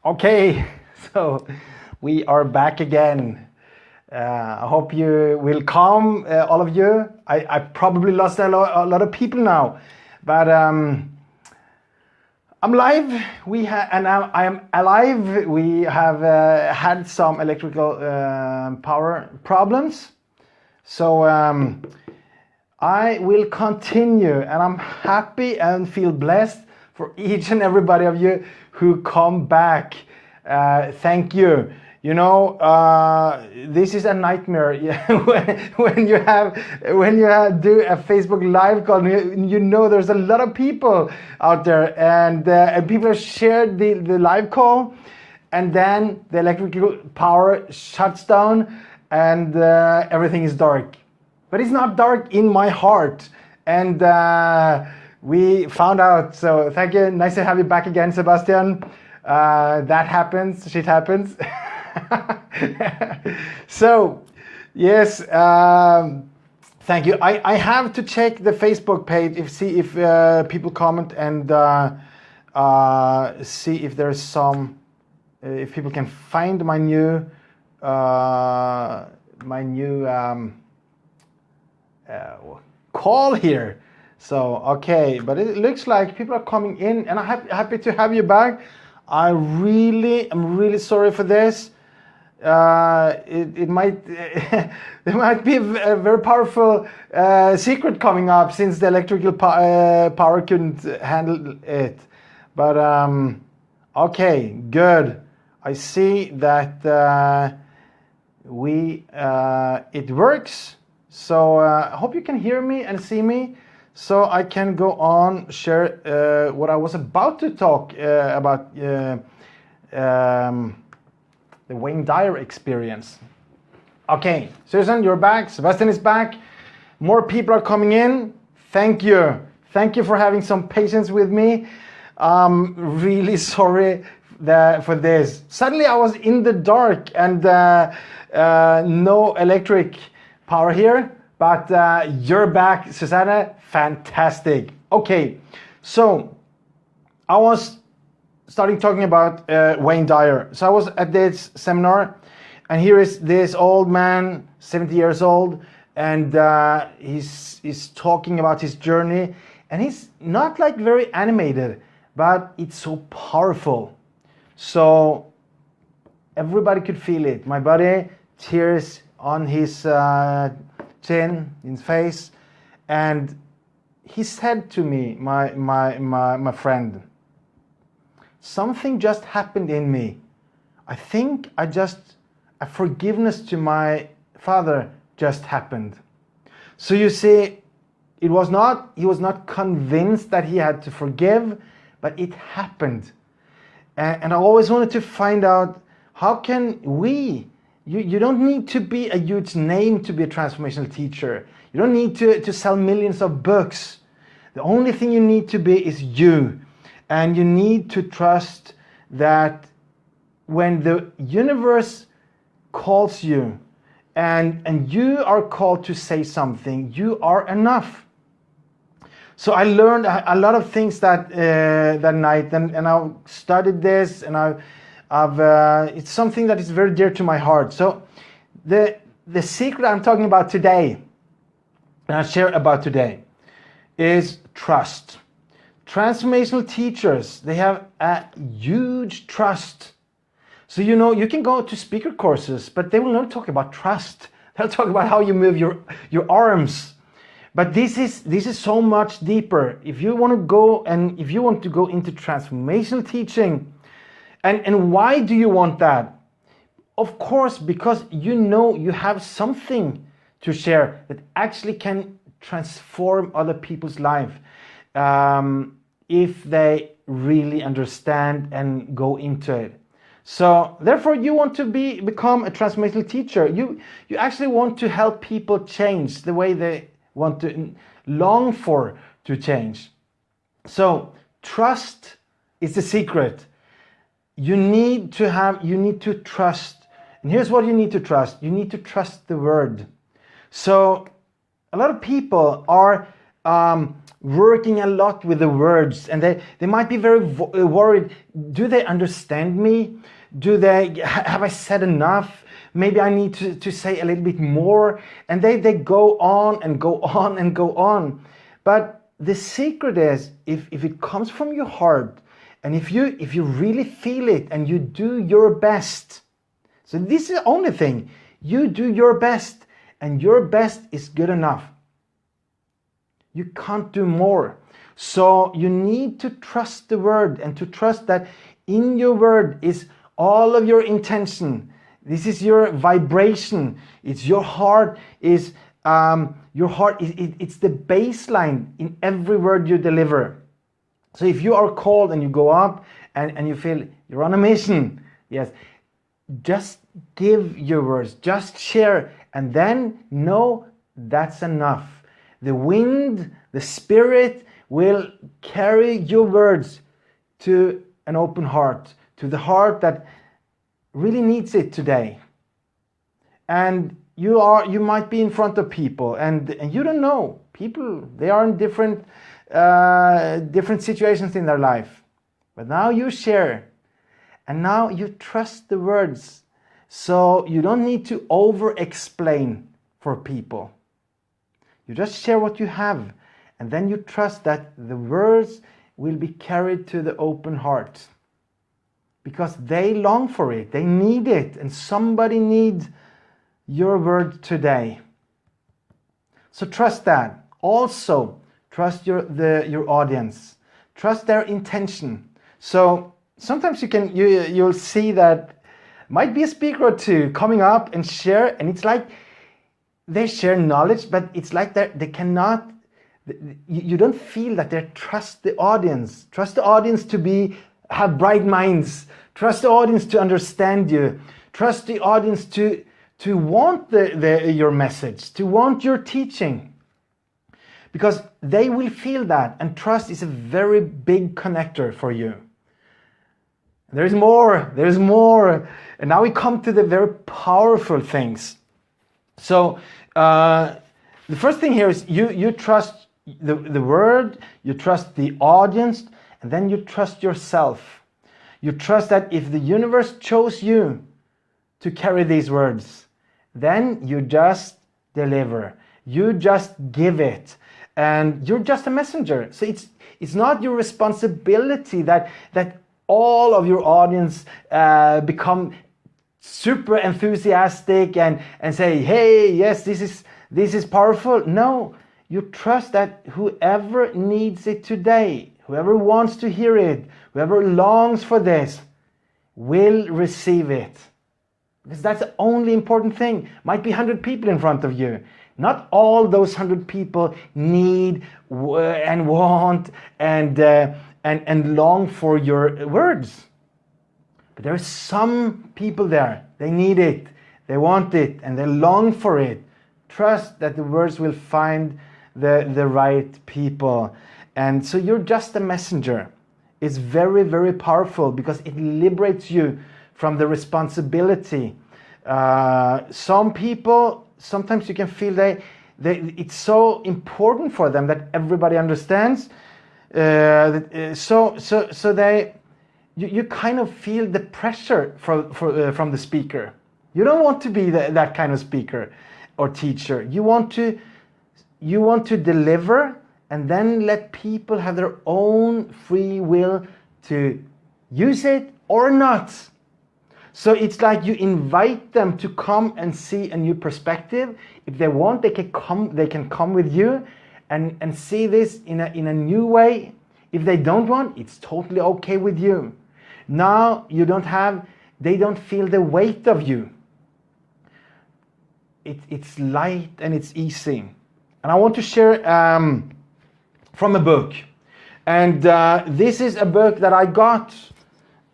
Okay, so we are back again. I hope you will come, all of you. I probably lost a lot of people now, but I'm live. I am alive. We have had some electrical power problems, so I will continue, and I'm happy and feel blessed for each and everybody of you who come back. Thank you. You know, this is a nightmare when you do a Facebook live call. You know, there's a lot of people out there, and people have shared the live call, and then the electrical power shuts down, and everything is dark. But it's not dark in my heart, and we found out. So thank you. Nice to have you back again, Sebastian. That happens. Shit happens. So, yes. Thank you. I have to check the Facebook page see if people comment and see if there's some. If people can find my new call here. So okay, but it looks like people are coming in, and I'm happy to have you back. I'm really sorry for this. It might there might be a very powerful secret coming up, since the electrical power couldn't handle it. But okay, good. I see that it works. So I hope you can hear me and see me, so I can go on share what I was about to talk about, the Wayne Dyer experience. Okay, Susan, you're back. Sebastian is back. More people are coming in. Thank you. Thank you for having some patience with me. I'm really sorry for this. Suddenly I was in the dark, and no electric power here, but you're back, Susanna. Fantastic. Okay, so I was starting talking about Wayne Dyer. So I was at this seminar, and here is this old man, 70 years old, and he's talking about his journey, and he's not like very animated, but it's so powerful. So everybody could feel it. My buddy, tears on his chin, in his face, and he said to me, my friend, something just happened in me. I think a forgiveness to my father just happened. So you see, he was not convinced that he had to forgive, but it happened. And I always wanted to find out, how can you don't need to be a huge name to be a transformational teacher. You don't need to sell millions of books. The only thing you need to be is you. And you need to trust that when the universe calls you and you are called to say something, you are enough. So I learned a lot of things that night, and I studied this, and it's something that is very dear to my heart. So the secret I'm talking about today, and I'll share about today, is trust. Transformational teachers, they have a huge trust. So you know, you can go to speaker courses, but they will not talk about trust. They'll talk about how you move your arms. But this is so much deeper. If you want to go into transformational teaching, and why do you want that? Of course, because you know you have something to share that actually can transform other people's life, if they really understand and go into it. So therefore, you want to become a transformational teacher. You actually want to help people change the way they want to long for to change. So trust is the secret. You need to trust. And here's what you need to trust. You need to trust the word. So a lot of people are working a lot with the words, and they might be very worried. Do they understand me? Have I said enough? Maybe I need to say a little bit more. And they go on and go on and go on. But the secret is, if it comes from your heart, and if you really feel it and you do your best. So this is the only thing. You do your best, and your best is good enough. You can't do more. So you need to trust the word, and to trust that in your word is all of your intention. This is your vibration. It's your heart. It's the baseline in every word you deliver. So if you are called and you go up and you feel you're on a mission, yes, just give your words, just share, and then know that's enough. The wind, the Spirit will carry your words to an open heart, to the heart that really needs it today. And you might be in front of people, and you don't know. People, they are in different situations in their life. But now you share, and now you trust the words. So you don't need to over-explain for people. You just share what you have, and then you trust that the words will be carried to the open heart. Because they long for it, they need it, and somebody needs your word today. So trust that. Also, trust your audience. Trust their intention. So sometimes you'll see that might be a speaker or two coming up and share, and it's like they share knowledge, but it's like they cannot. You don't feel that they trust the audience. Trust the audience to have bright minds. Trust the audience to understand you. Trust the audience to want your message, to want your teaching. Because they will feel that, and trust is a very big connector for you. There's more. And now we come to the very powerful things. So the first thing here is you trust the word, you trust the audience, and then you trust yourself. You trust that if the universe chose you to carry these words, then you just deliver. You just give it. And you're just a messenger. So it's not your responsibility that all of your audience become super enthusiastic and say, hey, yes, this is powerful. No, you trust that whoever needs it today, whoever wants to hear it, whoever longs for this, will receive it. Because that's the only important thing. Might be 100 people in front of you. Not all those 100 people need and want and long for your words. But there are some people there. They need it, they want it, and they long for it. Trust that the words will find the right people. And so you're just a messenger. It's very, very powerful because it liberates you from the responsibility. Some people, sometimes you can feel it's so important for them that everybody understands. You kind of feel the pressure from the speaker. You don't want to be that kind of speaker or teacher. You want to deliver, and then let people have their own free will to use it or not. So it's like you invite them to come and see a new perspective. If they want, they can come with you and see this in a new way. If they don't want, it's totally okay with you. Now they don't feel the weight of you. It's light and it's easy. And I want to share from a book. And this is a book that I got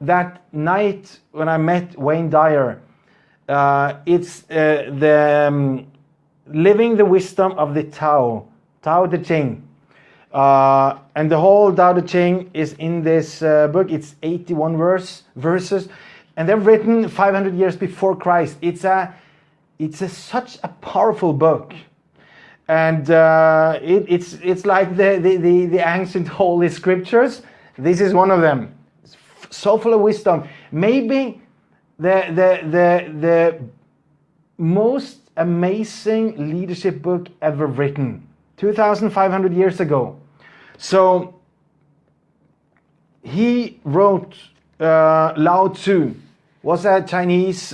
that night when I met Wayne Dyer. It's the Living the Wisdom of the Tao Te Ching. And the whole Tao Te Ching is in this book. It's 81 verses, and they're written 500 years before Christ. It's such a powerful book. And it's like the ancient holy scriptures. This is one of them. It's so full of wisdom. Maybe the most amazing leadership book ever written, 2,500 years ago. So he wrote, Lao Tzu was a Chinese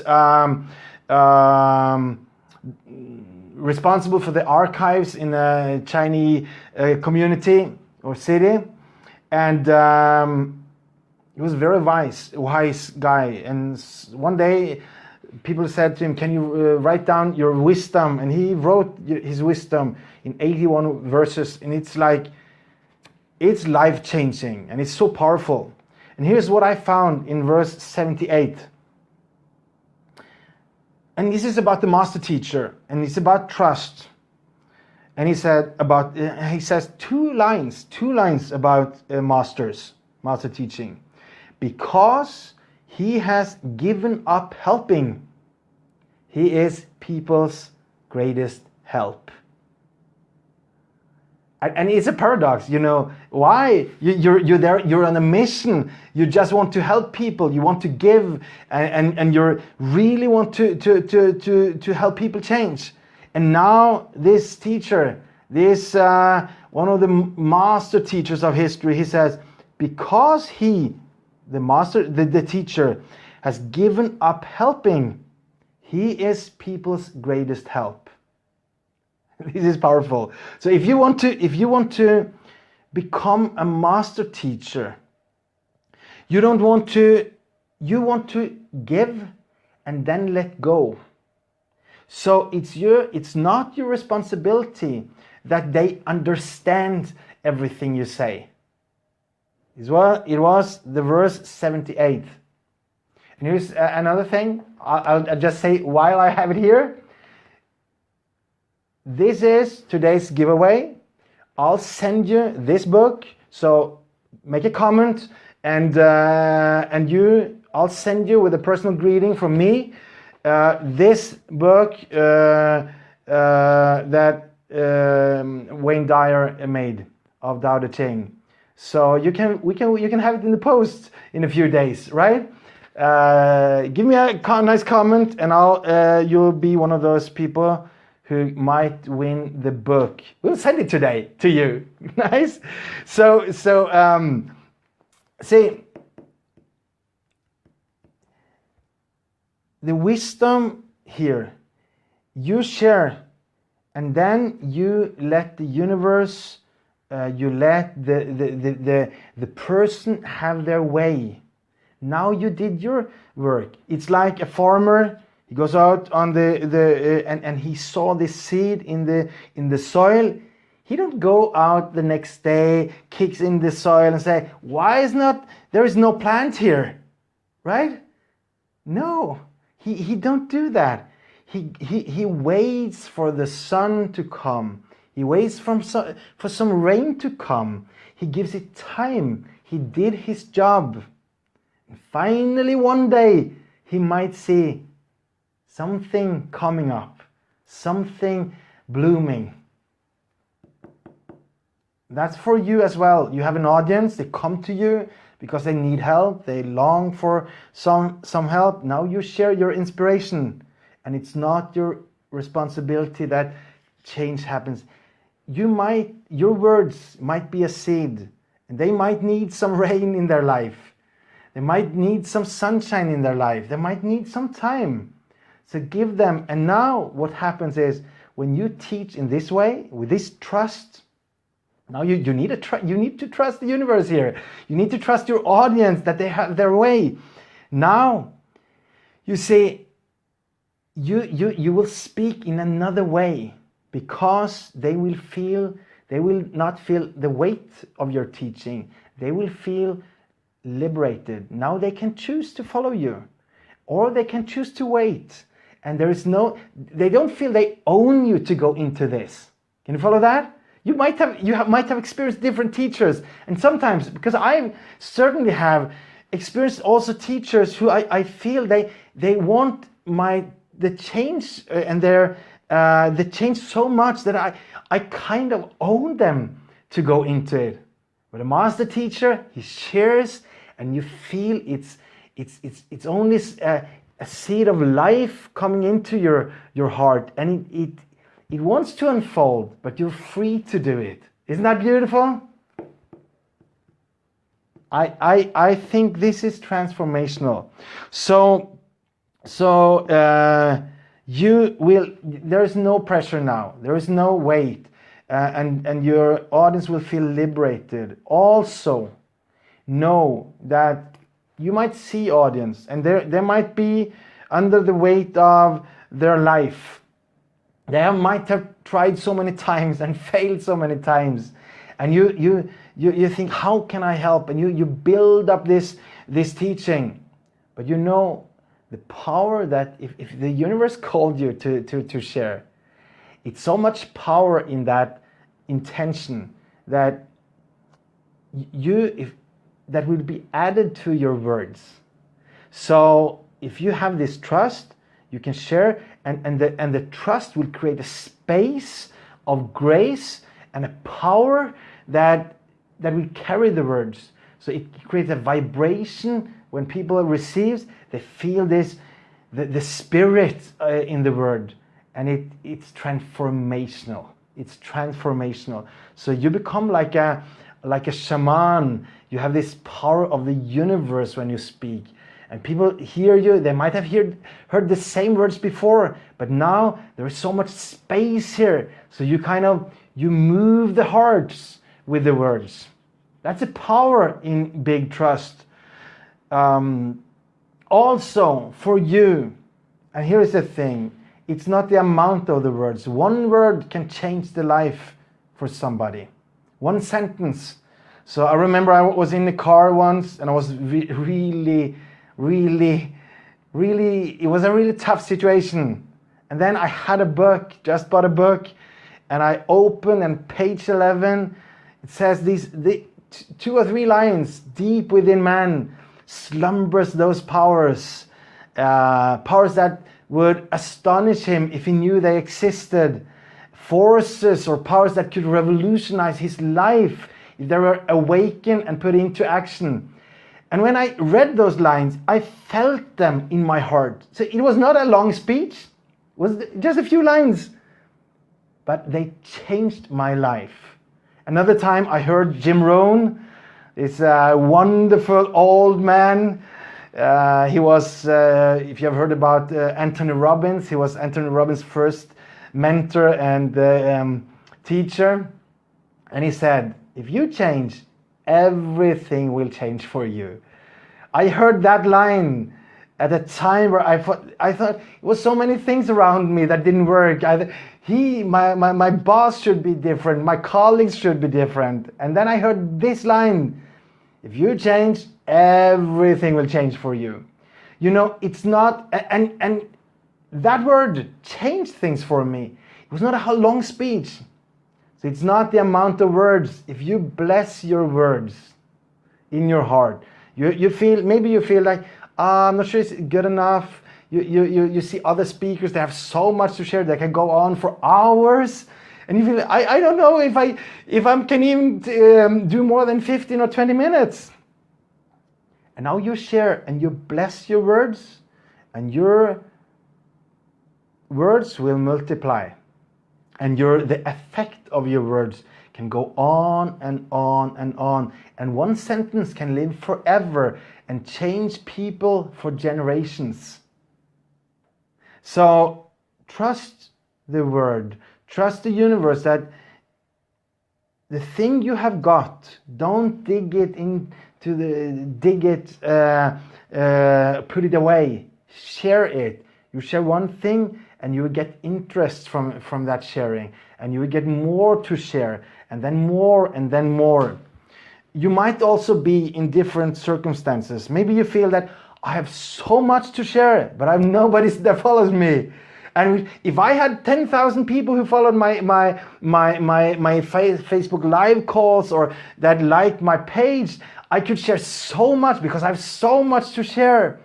responsible for the archives in a Chinese community or city, and he was a very wise guy. And one day people said to him, can you write down your wisdom? And he wrote his wisdom in 81 verses, and it's life-changing, and it's so powerful. And here's what I found in verse 78. And this is about the master teacher, and it's about trust. And he says two lines about master teaching. Because he has given up helping, he is people's greatest help. And it's a paradox, you know. Why? You're there, you're on a mission, you just want to help people, you want to give, and you really want to help people change. And now this teacher, this one of the master teachers of history, he says, because the teacher has given up helping, he is people's greatest help. This is powerful. So if you want to become a master teacher, you want to give and then let go. So it's not your responsibility that they understand everything you say. It was the verse 78. And here's another thing. I'll just say while I have it here. This is today's giveaway. I'll send you this book. So make a comment, and I'll send you with a personal greeting from me this book that Wayne Dyer made of Tao Te Ching. So you can have it in the post in a few days, right? Give me a nice comment, and you'll be one of those people who might win the book. We'll send it today to you. Nice. So see, the wisdom here, you share, and then you let the universe, you let the person have their way. Now you did your work. It's like a farmer. He goes out on and he saw this seed in the soil. He don't go out the next day, kicks in the soil and say, there is no plant here, right? No, he don't do that. He waits for the sun to come. He waits for some rain to come. He gives it time. He did his job. And finally one day he might see something coming up, something blooming. That's for you as well. You have an audience, they come to you because they need help, they long for some help. Now you share your inspiration, and it's not your responsibility that change happens. Your words might be a seed, and they might need some rain in their life. They might need some sunshine in their life. They might need some time. So give them. And now what happens is, when you teach in this way, with this trust, now you need to trust the universe here. You need to trust your audience that they have their way. Now, you see, you will speak in another way, because they will not feel the weight of your teaching. They will feel liberated. Now they can choose to follow you, or they can choose to wait. And they don't feel they own you to go into this. Can you follow that? You might have experienced different teachers, and sometimes, because I certainly have experienced also teachers who I feel they want the change and their they change so much that I kind of own them to go into it. But a master teacher, he shares, and you feel it's only a seed of life coming into your heart, and it wants to unfold, but you're free to do it. Isn't that beautiful? I think this is transformational. So you will. There is no pressure now. There is no weight, and your audience will feel liberated. Also, know that you might see audience, and they might be under the weight of their life. They might have tried so many times and failed so many times, and you think, how can I help? And you build up this teaching, but you know the power that if the universe called you to share, it's so much power in that intention that that will be added to your words. So if you have this trust, you can share, and the trust will create a space of grace and a power that will carry the words. So it creates a vibration when people receive. They feel this, the spirit in the word, and it's transformational. It's transformational. So you become like a shaman. You have this power of the universe when you speak, and people hear you. They might have heard the same words before, but now there is so much space here. So you move the hearts with the words. That's a power in big trust. Also for you, and here is the thing, it's not the amount of the words. One word can change the life for somebody. One sentence. So I remember I was in the car once, and I was really, it was a really tough situation. And then I had a book, just bought a book, and I opened, and page 11, it says the 2 or 3 lines, deep within man slumbers those powers, powers that would astonish him if he knew they existed, forces or powers that could revolutionize his life if they were awakened and put into action. And when I read those lines, I felt them in my heart. So it was not a long speech, it was just a few lines, but they changed my life. Another time I heard Jim Rohn, this wonderful old man. He was, if you have heard about Anthony Robbins, he was Anthony Robbins' first mentor and teacher. And he said, if you change, everything will change for you. I heard that line at a time where I thought it was so many things around me that didn't work. My boss should be different, my colleagues should be different. And then I heard this line, if you change, everything will change for you. You know, it's not, and that word changed things for me. It was not a long speech. So it's not the amount of words. If you bless your words in your heart, you feel, maybe you feel like, I'm not sure it's good enough. You see other speakers, they have so much to share, they can go on for hours. And you feel, I don't know if I can even do more than 15 or 20 minutes. And now you share and you bless your words, and your words will multiply. And the effect of your words can go on and on and on. And one sentence can live forever and change people for generations. So trust the word. Trust the universe that the thing you have got, don't dig it, put it away. Share it. You share one thing and you will get interest from that sharing, and you will get more to share, and then more and then more. You might also be in different circumstances. Maybe you feel that I have so much to share, but I have nobody that follows me. And if I had 10,000 people who followed my Facebook live calls or that liked my page, I could share so much because I have so much to share.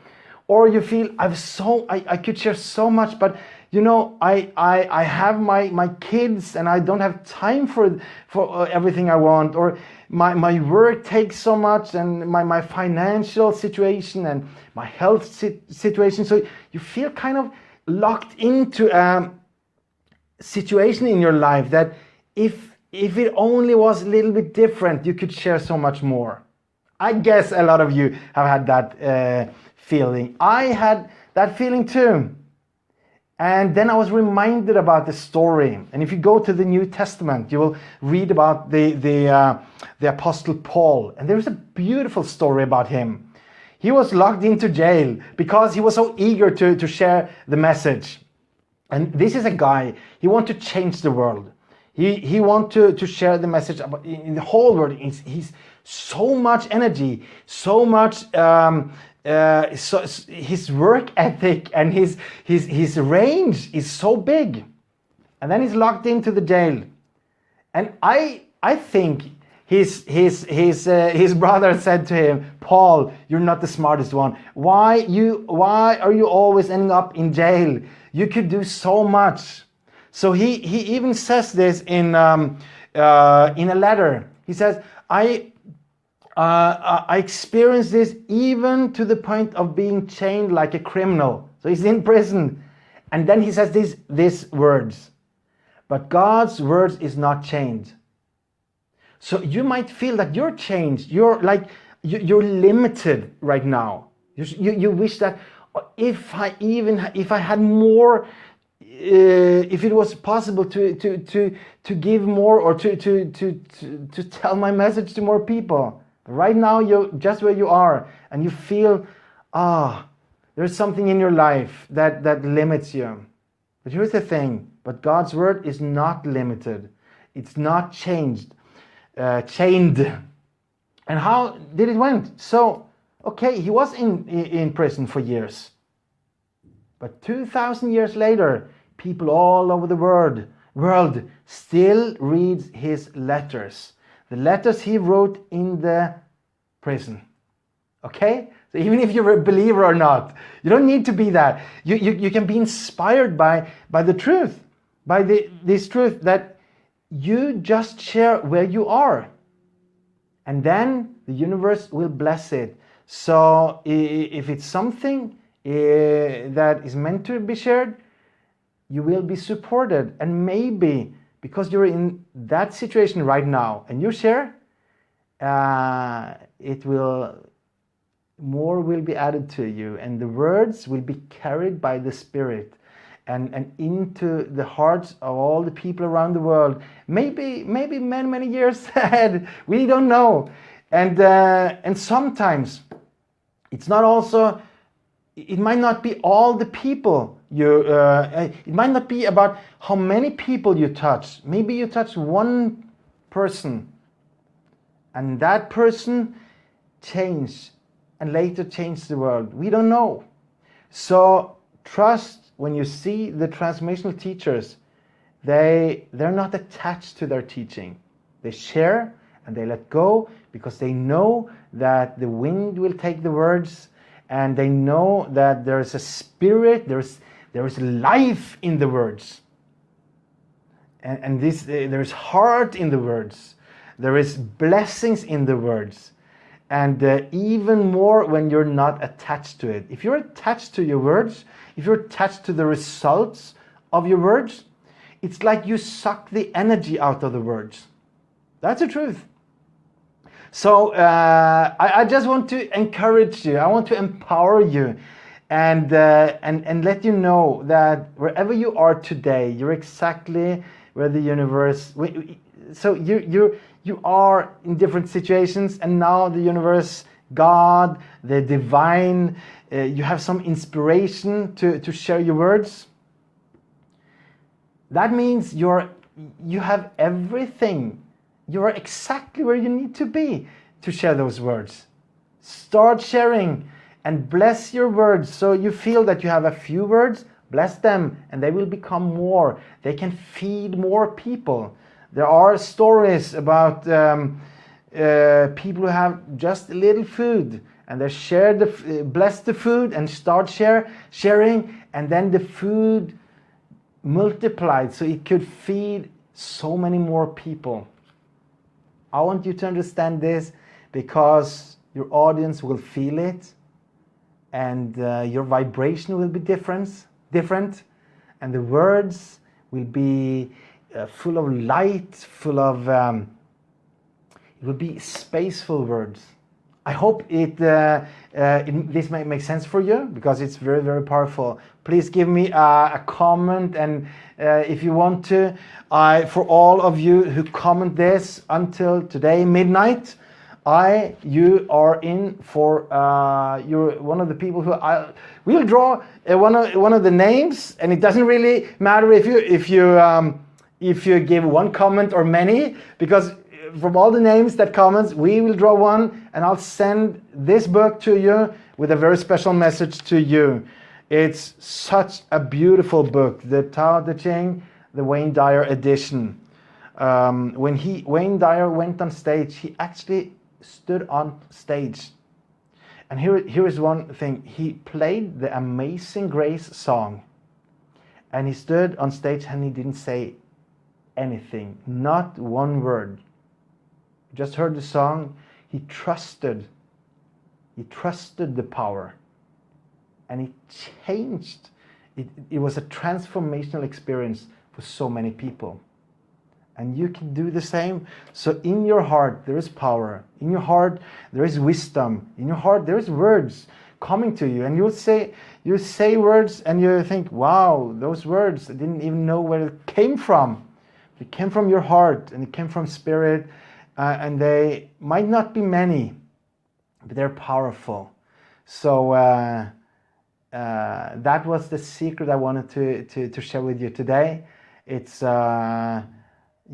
Or you feel I could share so much, but I have my kids and I don't have time for everything I want, or my work takes so much, and my financial situation and my health situation. So you feel kind of locked into a situation in your life that if it only was a little bit different, you could share so much more. I guess a lot of you have had that feeling. I had that feeling too. And then I was reminded about the story. And if you go to the New Testament, you will read about the Apostle Paul. And there's a beautiful story about him. He was locked into jail because he was so eager to share the message. And this is a guy, he wants to change the world. He wants to share the message about, in the whole world. He's so much energy, so much... so his work ethic and his range is so big, and then he's locked into the jail. And I think his brother said to him, Paul, you're not the smartest one. Why are you always ending up in jail? You could do so much. So he even says this in a letter. He says, I experienced this even to the point of being chained like a criminal. So he's in prison. And then he says these words, but God's words is not chained. So you might feel that you're changed. You're limited right now. You wish that if I had more, if it was possible to give more, or to tell my message to more people. Right now, you're just where you are, and you feel, there's something in your life that limits you. But here's the thing, but God's word is not limited. It's not chained. And how did it went? So, okay, he was in prison for years. But 2,000 years later, people all over the world still reads his letters. The letters he wrote in the prison. Okay? So even if you're a believer or not, you don't need to be that. You can be inspired by the truth, by this truth that you just share where you are. And then the universe will bless it. So if it's something that is meant to be shared, you will be supported. And maybe because you're in that situation right now and you share, more will be added to you, and the words will be carried by the Spirit and into the hearts of all the people around the world. Maybe many years ahead. We don't know. And sometimes it's not also. It might not be all the people it might not be about how many people you touch. Maybe you touch one person, and that person changed and later changed the world. We don't know. So trust when you see the transformational teachers, they're not attached to their teaching. They share and they let go because they know that the wind will take the words. And they know that there is a spirit, there is life in the words. And there is heart in the words. There is blessings in the words. And even more when you're not attached to it. If you're attached to your words, if you're attached to the results of your words, it's like you suck the energy out of the words. That's the truth. So I just want to encourage you. I want to empower you, and let you know that wherever you are today, you're exactly where the universe. So you are in different situations, and now the universe, God, the divine, you have some inspiration to share your words. That means you have everything. You are exactly where you need to be to share those words. Start sharing and bless your words. So you feel that you have a few words, bless them, and they will become more. They can feed more people. There are stories about people who have just a little food, and they bless the food and start sharing, and then the food multiplied so it could feed so many more people. I want you to understand this because your audience will feel it, and your vibration will be different, and the words will be full of light, full of it will be spaceful words. I hope this might make sense for you because it's very, very powerful. Please give me a comment, and if you want to, for all of you who comment this until today midnight, you are in for you're one of the people who we'll draw one of the names, and it doesn't really matter if you give one comment or many, because from all the names that comments, we will draw one, and I'll send this book to you with a very special message to you. It's such a beautiful book, the Tao Te Ching, the Wayne Dyer edition. When Wayne Dyer went on stage, he actually stood on stage. And here is one thing. He played the Amazing Grace song, and he stood on stage and he didn't say anything, not one word. Just heard the song. He trusted the power, and it changed. It was a transformational experience for so many people, and you can do the same. So in your heart there is power, in your heart there is wisdom, in your heart there is words coming to you, and you say words and you think, wow, those words, I didn't even know where it came from. It came from your heart, and it came from spirit. And they might not be many, but they're powerful. So that was the secret I wanted to share with you today. It's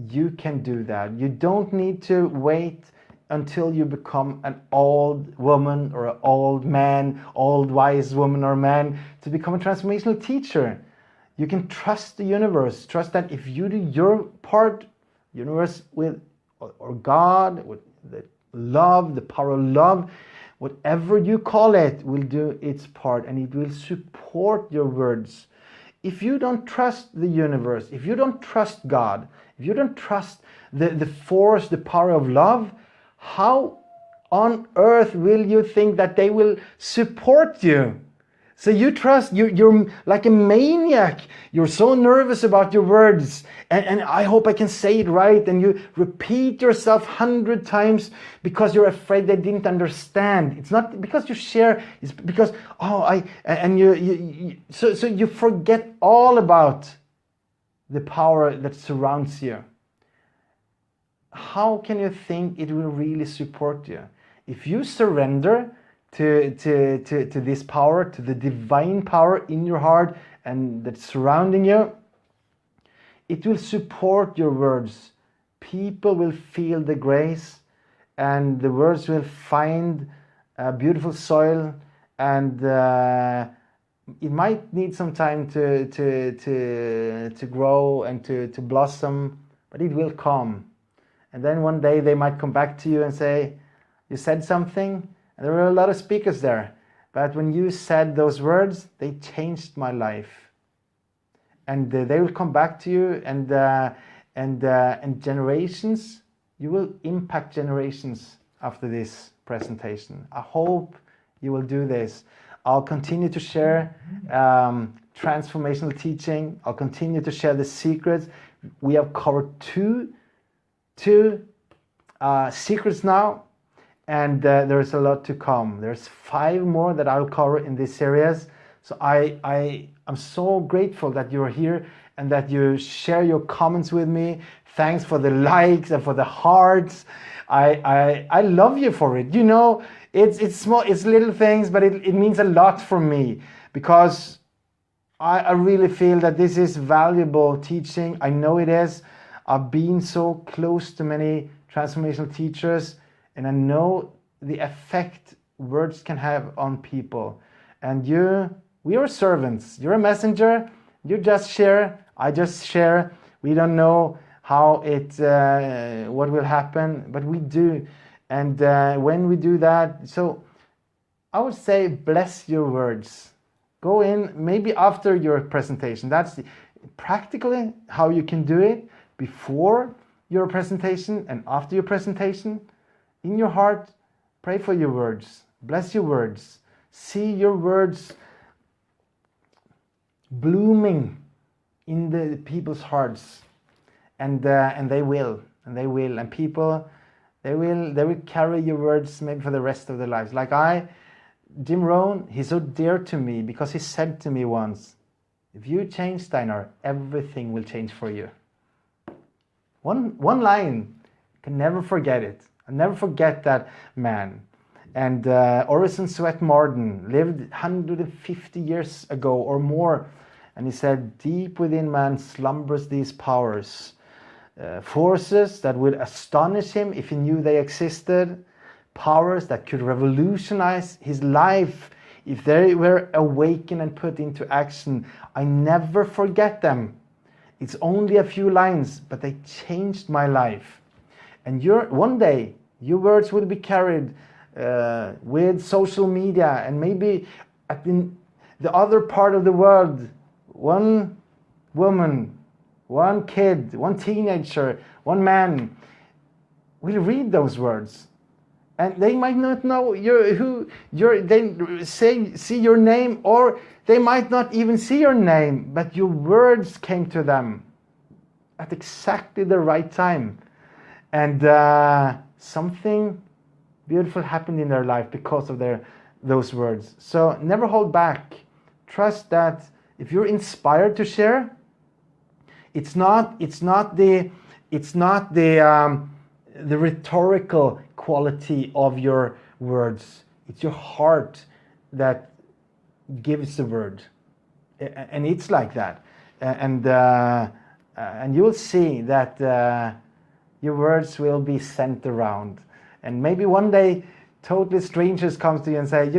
you can do that. You don't need to wait until you become an old woman or an old man, old wise woman or man to become a transformational teacher. You can trust the universe. Trust that if you do your part, universe will, or God, with the love, the power of love, whatever you call it, will do its part, and it will support your words. If you don't trust the universe, if you don't trust God, if you don't trust the force, the power of love, how on earth will you think that they will support you? So you trust, you're like a maniac. You're so nervous about your words. And I hope I can say it right. And you repeat yourself 100 times because you're afraid they didn't understand. It's not because you share, it's because, so you forget all about the power that surrounds you. How can you think it will really support you? If you surrender to this power, to the divine power in your heart and that's surrounding you, it will support your words. People will feel the grace, and the words will find a beautiful soil, and it might need some time to grow and to blossom, but it will come. And then one day they might come back to you and say, you said something. And there were a lot of speakers there, but when you said those words, they changed my life. And they will come back to you, and generations, you will impact generations after this presentation. I hope you will do this. I'll continue to share transformational teaching. I'll continue to share the secrets. We have covered two secrets now. And there's a lot to come. There's 5 more that I'll cover in this series. So I'm so grateful that you're here and that you share your comments with me. Thanks for the likes and for the hearts. I love you for it. You know, it's small, it's little things, but it means a lot for me, because I really feel that this is valuable teaching. I know it is. I've been so close to many transformational teachers, and I know the effect words can have on people. And we are servants. You're a messenger. You just share. I just share. We don't know how what will happen, but we do. And when we do that, so I would say bless your words. Go in maybe after your presentation. practically how you can do it before your presentation and after your presentation. In your heart, pray for your words, bless your words, see your words blooming in the people's hearts, and they will, and people, they will carry your words maybe for the rest of their lives. Like Jim Rohn, he's so dear to me because he said to me once, if you change, Steinar, everything will change for you. One line, can never forget it. I'll never forget that man. And Orison Swett Marden lived 150 years ago or more, and he said, deep within man slumbers these powers, forces that would astonish him if he knew they existed, powers that could revolutionize his life if they were awakened and put into action. I never forget them. It's only a few lines, but they changed my life. And one day, your words will be carried with social media, and maybe in the other part of the world, one woman, one kid, one teenager, one man will read those words. And they might not know they see your name, or they might not even see your name, but your words came to them at exactly the right time. And something beautiful happened in their life because of those words. So never hold back. Trust that if you're inspired to share, it's not the rhetorical quality of your words. It's your heart that gives the word, and it's like that. And you will see that your words will be sent around, and maybe one day totally strangers come to you and say,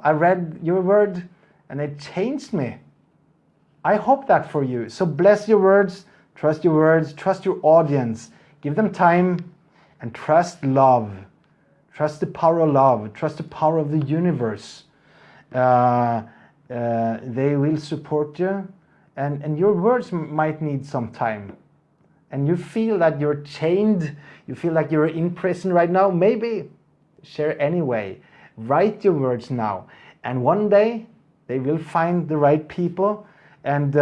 I read your word and it changed me. I hope that for you. So bless your words, trust your audience, give them time, and trust love. Trust the power of love. Trust the power of the universe. They will support you, and your words might need some time. And you feel that you're chained, you feel like you're in prison right now, maybe share anyway. Write your words now. And one day, they will find the right people, and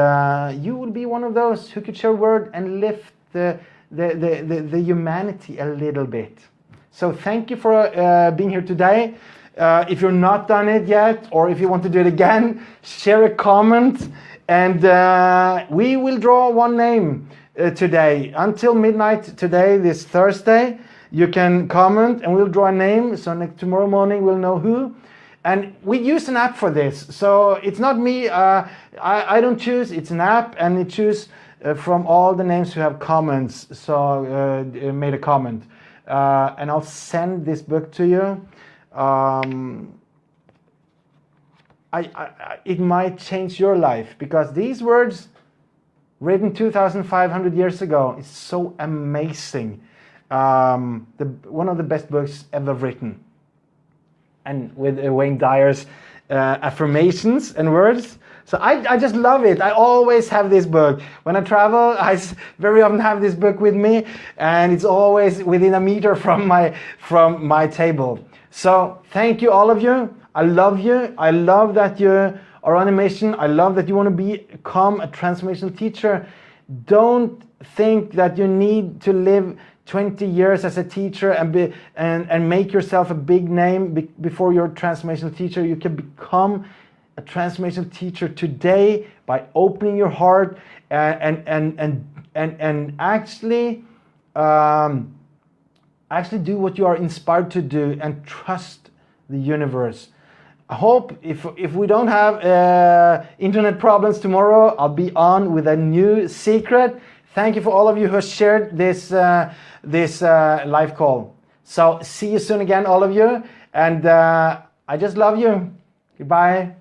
you will be one of those who could share word and lift the humanity a little bit. So thank you for being here today. If you're not done it yet, or if you want to do it again, share a comment, and we will draw one name today. Until midnight today, this Thursday, you can comment and we'll draw a name. So tomorrow morning we'll know who. And we use an app for this. So it's not me, I don't choose, it's an app, and it chooses from all the names who have comments, so made a comment. And I'll send this book to you. It might change your life, because these words written 2,500 years ago is so amazing. One of the best books ever written. And with Wayne Dyer's affirmations and words. So I just love it. I always have this book. When I travel, I very often have this book with me, and it's always within a meter from my table. So thank you, all of you. I love you. I love that you are on a mission. I love that you want to become a transformational teacher. Don't think that you need to live 20 years as a teacher and make yourself a big name before you're a transformational teacher. You can become a transformational teacher today by opening your heart and actually do what you are inspired to do, and trust the universe. I hope if we don't have internet problems tomorrow, I'll be on with a new secret. Thank you for all of you who have shared this live call. So see you soon again, all of you. And I just love you. Goodbye.